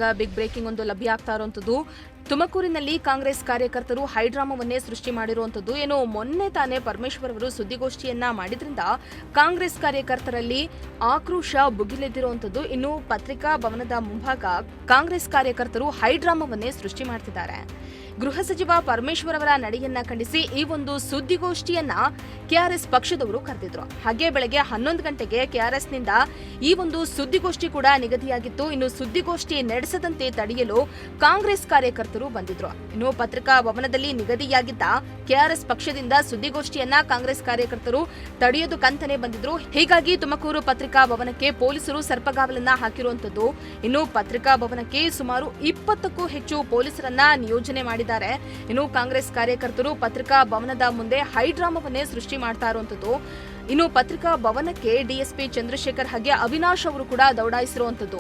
ಇದೀಗ big breaking ಒಂದು ಲಭ್ಯ ಆಗ್ತಾ ಇರುವಂತದ್ದು. ತುಮಕೂರಿನಲ್ಲಿ ಕಾಂಗ್ರೆಸ್ ಕಾರ್ಯಕರ್ತರು ಹೈಡ್ರಾಮಾವನ್ನೇ ಸೃಷ್ಟಿ ಮಾಡಿರುವಂತದ್ದು. ಏನು ಮೊನ್ನೆ ತಾನೇ ಪರಮೇಶ್ವರ್ ಅವರು ಸುದ್ದಿಗೋಷ್ಠಿಯನ್ನ ಮಾಡಿದ್ರಿಂದ ಕಾಂಗ್ರೆಸ್ ಕಾರ್ಯಕರ್ತರಲ್ಲಿ ಆಕ್ರೋಶ ಭುಗಿಲೆದ್ದಿರುವಂತದ್ದು. ಇನ್ನು ಪತ್ರಿಕಾ ಭವನದ ಮುಂಭಾಗ ಕಾಂಗ್ರೆಸ್ ಕಾರ್ಯಕರ್ತರು ಹೈಡ್ರಾಮಾವನ್ನೇ ಸೃಷ್ಟಿ ಮಾಡ್ತಿದ್ದಾರೆ. ಗೃಹ ಸಚಿವ ಪರಮೇಶ್ವರ್ ಅವರ ನಡೆಯನ್ನ ಖಂಡಿಸಿ ಈ ಒಂದು ಸುದ್ದಿಗೋಷ್ಠಿಯನ್ನ ಕೆಆರ್ಎಸ್ ಪಕ್ಷದವರು ಕರೆದಿದ್ರು. ಹಾಗೆ ಬೆಳಗ್ಗೆ 11 ಗಂಟೆಗೆ ಕೆಆರ್ಎಸ್ನಿಂದ ಈ ಒಂದು ಸುದ್ದಿಗೋಷ್ಠಿ ಕೂಡ ನಿಗದಿಯಾಗಿತ್ತು. ಇನ್ನು ಸುದ್ದಿಗೋಷ್ಠಿ ನಡೆಸದಂತೆ ತಡೆಯಲು ಕಾಂಗ್ರೆಸ್ ಕಾರ್ಯಕರ್ತರು ಬಂದಿದ್ರು. ಇನ್ನು ಪತ್ರಿಕಾ ಭವನದಲ್ಲಿ ನಿಗದಿಯಾಗಿದ್ದ ಕೆಆರ್ಎಸ್ ಪಕ್ಷದಿಂದ ಸುದ್ದಿಗೋಷ್ಠಿಯನ್ನ ಕಾಂಗ್ರೆಸ್ ಕಾರ್ಯಕರ್ತರು ತಡೆಯೋದಕ್ಕಂತಾನೆ ಬಂದಿದ್ರು. ಹೀಗಾಗಿ ತುಮಕೂರು ಪತ್ರಿಕಾ ಭವನಕ್ಕೆ ಪೊಲೀಸರು ಸರ್ಪಗಾವಲನ್ನ ಹಾಕಿರುವಂತದ್ದು. ಇನ್ನು ಪತ್ರಿಕಾ ಭವನಕ್ಕೆ ಸುಮಾರು 20ಕ್ಕೂ ಹೆಚ್ಚು ಪೊಲೀಸರನ್ನ ನಿಯೋಜನೆ ಮಾಡಿದ್ದಾರೆ. ಇನ್ನು ಕಾಂಗ್ರೆಸ್ ಕಾರ್ಯಕರ್ತರು ಪತ್ರಿಕಾ ಭವನದ ಮುಂದೆ ಹೈಡ್ರಾಮಾವನ್ನೇ ಸೃಷ್ಟಿ ಮಾಡ್ತಾ ಇರುವಂತದ್ದು. ಇನ್ನು ಪತ್ರಿಕಾ ಭವನಕ್ಕೆ ಡಿಎಸ್ಪಿ ಚಂದ್ರಶೇಖರ್ ಹಾಗೆ ಅವಿನಾಶ್ ಅವರು ಕೂಡ ದೌಡಾಯಿಸಿರುವಂತದ್ದು.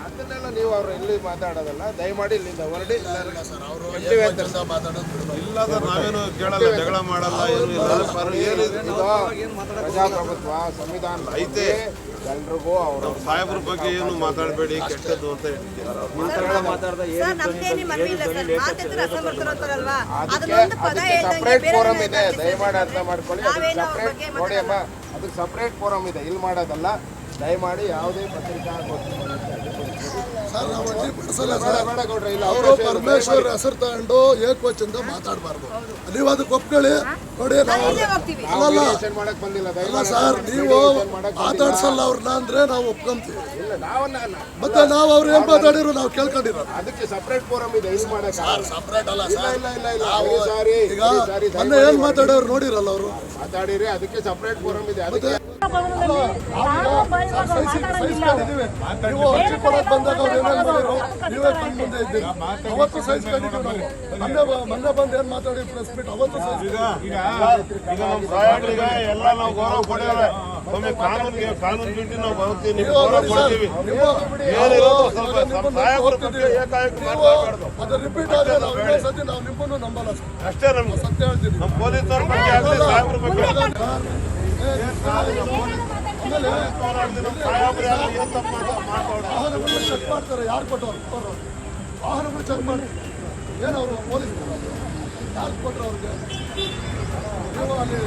ಅದನ್ನೆಲ್ಲ ನೀವು ಅವ್ರು ಎಲ್ಲಿ ಮಾತಾಡೋದಲ್ಲ, ದಯಮಾಡಿ ಇಲ್ಲಿಂದ ಹೊರಡಿ. ನಾವೇನು ಕೇಳಲ್ಲ, ಜಗಳ ಮಾಡಲ್ಲ, ಪ್ರಜಾಪ್ರಭುತ್ವ ಸಂವಿಧಾನ ಐತೆ. ಎಲ್ರಿಗೂ ಅವ್ರ ಸಾಹೇಬ್ರ ಬಗ್ಗೆ ಏನು ಮಾತಾಡಬೇಡಿ, ಕೆಟ್ಟದ್ದು ಅಂತ ಸಪ್ರೇಟ್ ಫೋರಮ್ ಇದೆ, ದಯಮಾಡಿ ಅರ್ಥ ಮಾಡ್ಕೊಳ್ಳಿ. ಸಪ್ರೇಟ್ ನೋಡಿ ಅಮ್ಮ, ಅದಕ್ಕೆ ಸಪ್ರೇಟ್ ಫೋರಮ್ ಇದೆ, ಇಲ್ಲಿ ಮಾಡೋದಲ್ಲ. ದಯಮಾಡಿ ಯಾವುದೇ ಪತ್ರಿಕಾ ಅವರು ಪರಮೇಶ್ವರ್ ಹೆಸರು ತಗೊಂಡು ಏಕವಚನದ ಮಾತಾಡಬಾರ್ದು. ನೀವು ಅದಕ್ಕೆ ಒಪ್ಕೊಳ್ಳಿ. ನೋಡಿ ಮಾಡಕ್ ಬಂದಿಲ್ಲ ಸರ್, ನೀವು ಮಾತಾಡ್ಸಲ್ಲ ಅವ್ರನ್ನ ಅಂದ್ರೆ ನಾವು ಒಪ್ಕೊಂತೀವಿ. ಮತ್ತೆ ನಾವು ಅವ್ರು ಏನ್ ಮಾತಾಡಿರೋ ನಾವು ಕೇಳ್ಕೊಂಡಿರೋ. ಅದಕ್ಕೆ ಸಪ್ರೇಟ್ ಫೋರಮ್ ಇದೆ, ಇಲ್ಲಿ ಮಾಡಕ್ ಸಪ್ರೇಟ್ ಅಲ್ಲ ಸರ್. ಈಗ ಮೊನ್ನೆ ಏನ್ ಮಾತಾಡೋರು ನೋಡಿರಲ್ಲ ಅವರು ಮಾತಾಡಿರಿ. ಅದಕ್ಕೆ ಸಪ್ರೇಟ್ ಫೋರಮ್ ಇದೆ. ಅದಕ್ಕೆ ಬಂದಾಗ ಅವ್ರು ಏನೇನು ಮಾಡಿರೋ ನೀವೇ ಕಣ್ಣು ಮುಂದೆ ಇದ್ದೀರಿ. ಅವತ್ತು ಸೈಜ್ ಕಂಡಿದ್ದೀವಿ ನಾವು. ಮೊನ್ನೆ ಬಂದು ಏನ್ ಮಾತಾಡಿ ಪ್ರೆಸ್ ಮೀಟ್ ಅವತ್ತು ಎಲ್ಲ ನಾವು ಗೌರವ ಕೊಡೇವೆ. ಒಮ್ಮೆ ಕಾನೂನು ಬಿಟ್ಟು ನಾವು ಬರ್ತೀವಿ, ಅದು ರಿಪೀಟ್ ಆದ್ರೆ ನಾವು ಸತಿ ನಾವು ನಿಮ್ಮನ್ನು ನಂಬಲ್ಲ ಅಷ್ಟೇ. ನಮ್ಗೆ ಸತ್ಯ ಹೇಳ್ತೀನಿ. ನಮ್ಮ ಪೊಲೀಸರ ಬಗ್ಗೆ ಆಗಲಿ, ಸಾಹೇಬ್ರ ಬಗ್ಗೆ ವಾಹನಗಳು ಚೆಕ್ ಮಾಡ್ತಾರೆ. ಯಾರು ಕೊಟ್ಟವ್ರು ವಾಹನಗಳು ಚೆಕ್ ಮಾಡಿ ಏನು ಅವರು ಪೊಲೀಸ್ ಯಾರು ಕೊಟ್ಟರು ಅವ್ರಿಗೆ? ನೀವು ಅಲ್ಲಿ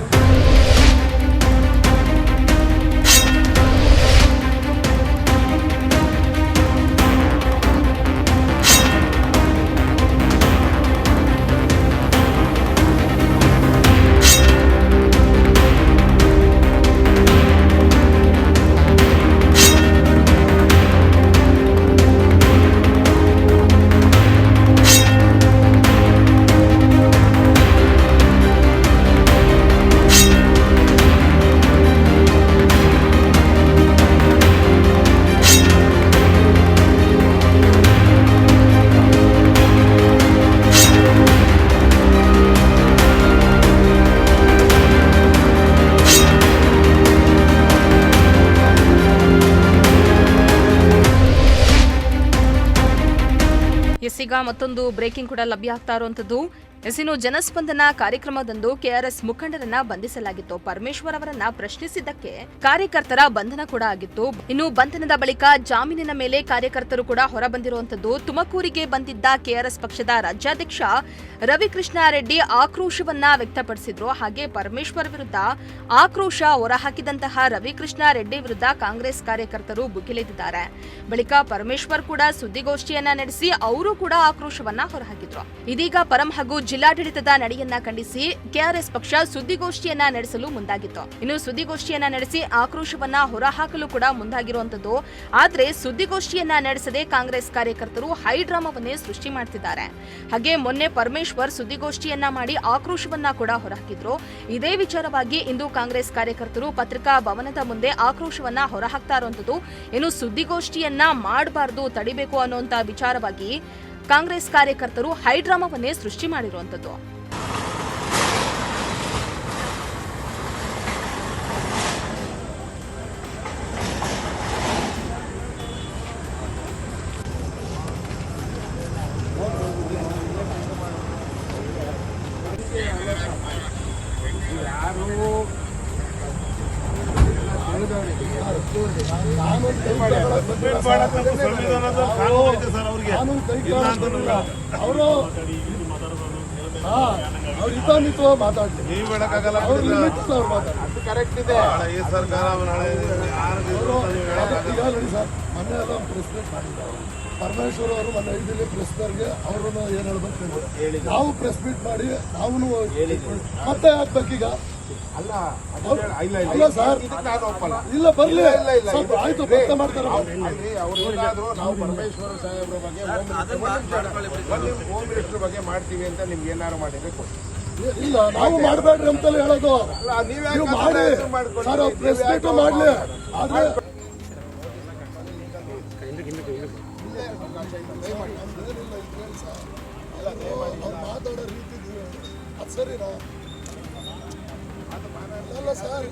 ಈಗ ಮತ್ತೊಂದು ಬ್ರೇಕಿಂಗ್ ಕೂಡ ಲಭ್ಯ ಆಗ್ತಾ ಇರುವಂತದ್ದು. ಇನ್ನು ಜನಸ್ಪಂದನ ಕಾರ್ಯಕ್ರಮದಂದು ಕೆಆರ್ಎಸ್ ಮುಖಂಡರನ್ನ ಬಂಧಿಸಲಾಗಿತ್ತು. ಪರಮೇಶ್ವರ್ ಅವರನ್ನ ಪ್ರಶ್ನಿಸಿದ್ದಕ್ಕೆ ಕಾರ್ಯಕರ್ತರ ಬಂಧನ ಕೂಡ ಆಗಿತ್ತು. ಇನ್ನು ಬಂಧನದ ಬಳಿಕ ಜಾಮೀನಿನ ಮೇಲೆ ಕಾರ್ಯಕರ್ತರು ಕೂಡ ಹೊರಬಂದಿರುವಂತದ್ದು. ತುಮಕೂರಿಗೆ ಬಂದಿದ್ದ ಕೆಆರ್ಎಸ್ ಪಕ್ಷದ ರಾಜ್ಯಾಧ್ಯಕ್ಷ ರವಿಕೃಷ್ಣ ರೆಡ್ಡಿ ಆಕ್ರೋಶವನ್ನ ವ್ಯಕ್ತಪಡಿಸಿದ್ರು. ಹಾಗೆ ಪರಮೇಶ್ವರ್ ವಿರುದ್ಧ ಆಕ್ರೋಶ ಹೊರಹಾಕಿದಂತಹ ರವಿಕೃಷ್ಣ ರೆಡ್ಡಿ ವಿರುದ್ಧ ಕಾಂಗ್ರೆಸ್ ಕಾರ್ಯಕರ್ತರು ಭುಗಿಲೆದ್ದಿದ್ದಾರೆ. ಬಳಿಕ ಪರಮೇಶ್ವರ್ ಕೂಡ ಸುದ್ದಿಗೋಷ್ಠಿಯನ್ನ ನಡೆಸಿ ಅವರು ಕೂಡ ಆಕ್ರೋಶವನ್ನ ಹೊರಹಾಕಿದ್ರು. ಇದೀಗ ಪರಂ ಹಾಗೂ ಜಿಲ್ಲಾಡಳಿತದ ನಡೆಯನ್ನ ಖಂಡಿಸಿ ಕೆಆರ್ಎಸ್ ಪಕ್ಷ ಸುದ್ದಿಗೋಷ್ಠಿಯನ್ನ ನಡೆಸಲು ಮುಂದಾಗಿತ್ತು. ಇನ್ನು ಸುದ್ದಿಗೋಷ್ಠಿಯನ್ನ ನಡೆಸಿ ಆಕ್ರೋಶವನ್ನ ಹೊರಹಾಕಲು ಕೂಡ ಮುಂದಾಗಿರುವಂತದ್ದು. ಆದ್ರೆ ಸುದ್ದಿಗೋಷ್ಠಿಯನ್ನ ನಡೆಸದೆ ಕಾಂಗ್ರೆಸ್ ಕಾರ್ಯಕರ್ತರು ಹೈಡ್ರಾಮಾವನ್ನೇ ಸೃಷ್ಟಿ ಮಾಡ್ತಿದ್ದಾರೆ. ಹಾಗೆ ಮೊನ್ನೆ ಪರಮೇಶ್ವರ್ ಸುದ್ದಿಗೋಷ್ಠಿಯನ್ನ ಮಾಡಿ ಆಕ್ರೋಶವನ್ನ ಕೂಡ ಹೊರಹಾಕಿದ್ರು. ಇದೇ ವಿಚಾರವಾಗಿ ಇಂದು ಕಾಂಗ್ರೆಸ್ ಕಾರ್ಯಕರ್ತರು ಪತ್ರಿಕಾ ಭವನದ ಮುಂದೆ ಆಕ್ರೋಶವನ್ನ ಹೊರಹಾಕ್ತಾ ಇರುವಂತದ್ದು. ಇನ್ನು ಸುದ್ದಿಗೋಷ್ಠಿಯನ್ನ ಮಾಡಬಾರದು, ತಡಿಬೇಕು ಅನ್ನುವಂತ ವಿಚಾರವಾಗಿ ಕಾಂಗ್ರೆಸ್ ಕಾರ್ಯಕರ್ತರು ಹೈಡ್ರಾಮಾವನ್ನೇ ಸೃಷ್ಟಿ ಮಾಡಿರುವಂತದ್ದು. ಯಾರು ಸಂವಿಧಾನದ ಕಾನೂನು ಇದೆ ಸರ್ ಅವ್ರಿಗೆ. ಕಾನೂನು ಕೈ ಇಲ್ಲ ಅಂತಂದ್ರೆ ಅವರು ಅವ್ರು ಹಿತಾಮಿತವಾಗಿ ಮಾತಾಡ್ಲಿ, ನೀವು ಹೇಳಕ್ಕಾಗಲ್ಲ. ಅವ್ರ ಲಿಮಿಟ್ ಅವ್ರು ಮಾತಾಡ್ಲಿ. ಅದು ಕರೆಕ್ಟ್ ಇದೆ. ನಾಳೆ ಈ ಸರ್ಕಾರ ನಾಳೆ ಯಾರು ಈಗ ನೋಡಿ ಸರ್, ಮೊನ್ನೆ ಎಲ್ಲ ಪ್ರೆಸ್ ಮೀಟ್ ಮಾಡಿದ್ದಾರೆ ಪರಮೇಶ್ವರ್ ಅವರು. ಮೊನ್ನೆ ಐದಿಲ್ಲಿ ಪ್ರೆಸ್ನವ್ರಿಗೆ ಅವ್ರನ್ನ ಏನು ಹೇಳ್ಬೇಕು, ನಾವು ಪ್ರೆಸ್ ಮೀಟ್ ಮಾಡಿ ನಾವು ಮತ್ತೆ ಹಾಕ್ಬೇಕೀಗ. ಅಲ್ಲ ಇಲ್ಲ ಸರ್, ಇದಕ್ಕೆ ನಾನು ಒಪ್ಪಲ್ಲ. ಇಲ್ಲ ಬರ್ಲಿ, ಸ್ವಲ್ಪ ಆಯ್ತು ಪ್ರಯತ್ನ ಮಾಡ್ತಾರೆ. ಅಲ್ಲಿ ಅವ್ರು ಏನಾದ್ರು ನಾವು ಪರಮೇಶ್ವರ ಸಾಹೇಬ್ರ ಬಗ್ಗೆ ಹೋಮ್ ಮಿನಿಸ್ಟರ್ ಬಗ್ಗೆ ಮಾಡ್ತೀವಿ ಅಂತ ನಿಮ್ಗೆ ಏನಾದ್ರು ಮಾಡಿದ್ರೆ ಕೊಡಿ. ಇಲ್ಲ ನಾವು ಮಾಡಬೇಡ್ರಿ ಅಂತಲೇ ಹೇಳೋದು. ಅಲ್ಲ ನೀವೇ ನೀವು ಮಾಡಿ ಸರ್, ಪ್ರೆಸ್ ಮೀಟ್ ಮಾಡ್ಲಿ. ಆದ್ರೆ ಮಾತಾಡೋ ರೀತಿ ಅದು ಸರಿನಾ? ಅಲ್ಲ ಸರ್,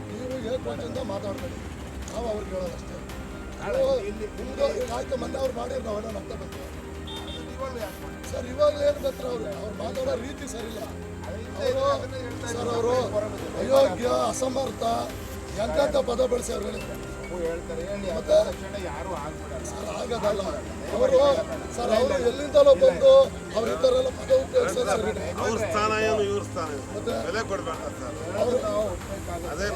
ನೀವು ಏಕವಚನದಿಂದ ಮಾತಾಡ್ಬೇಡಿ, ನಾವು ಅವ್ರಿಗೆ ಹೇಳೋದಷ್ಟೇ. ನಿಮ್ದು ಆಯ್ತು, ಮೊನ್ನೆ ಅವ್ರು ಮಾಡಿದ್ರೆ ನಾವೆಲ್ಲ ನಗ್ತಾ ಬರ್ತೀವಿ ಸರ್. ಇವಾಗ ಏನು ಗೊತ್ತರ, ಅವ್ರು ಮಾತಾಡೋ ರೀತಿ ಸರಿಯಿಲ್ಲ. ಸರ್ ಅವರು ಅಯೋಗ್ಯ, ಅಸಮರ್ಥ, ಎಂತ ಪದ ಬಳಸ್ಯಾರ ಹೇಳಿ. ಮತ್ತೆ ಯಾರು ಆಗ್ಬಿಡಲ್ಲ ಸರ್, ಆಗೋದಲ್ಲ. ಅವರು ಸರ್, ಅವರು ಎಲ್ಲಿಂದಲೋ ಬಂದು ಅವ್ರ ಈ ಥರ ಎಲ್ಲ ಪದ ಉಪಯೋಗಿಸೋದು ಸರಿ. ಅವ್ರ ಸ್ಥಾನ ಏನು ಇವ್ರ ಸ್ಥಾನ ಏನು ಮತ್ತೆ ಬೆಲೆ ಕೊಡ್ಬೇಕ ಸರ್. ಅವರು ಅದೇ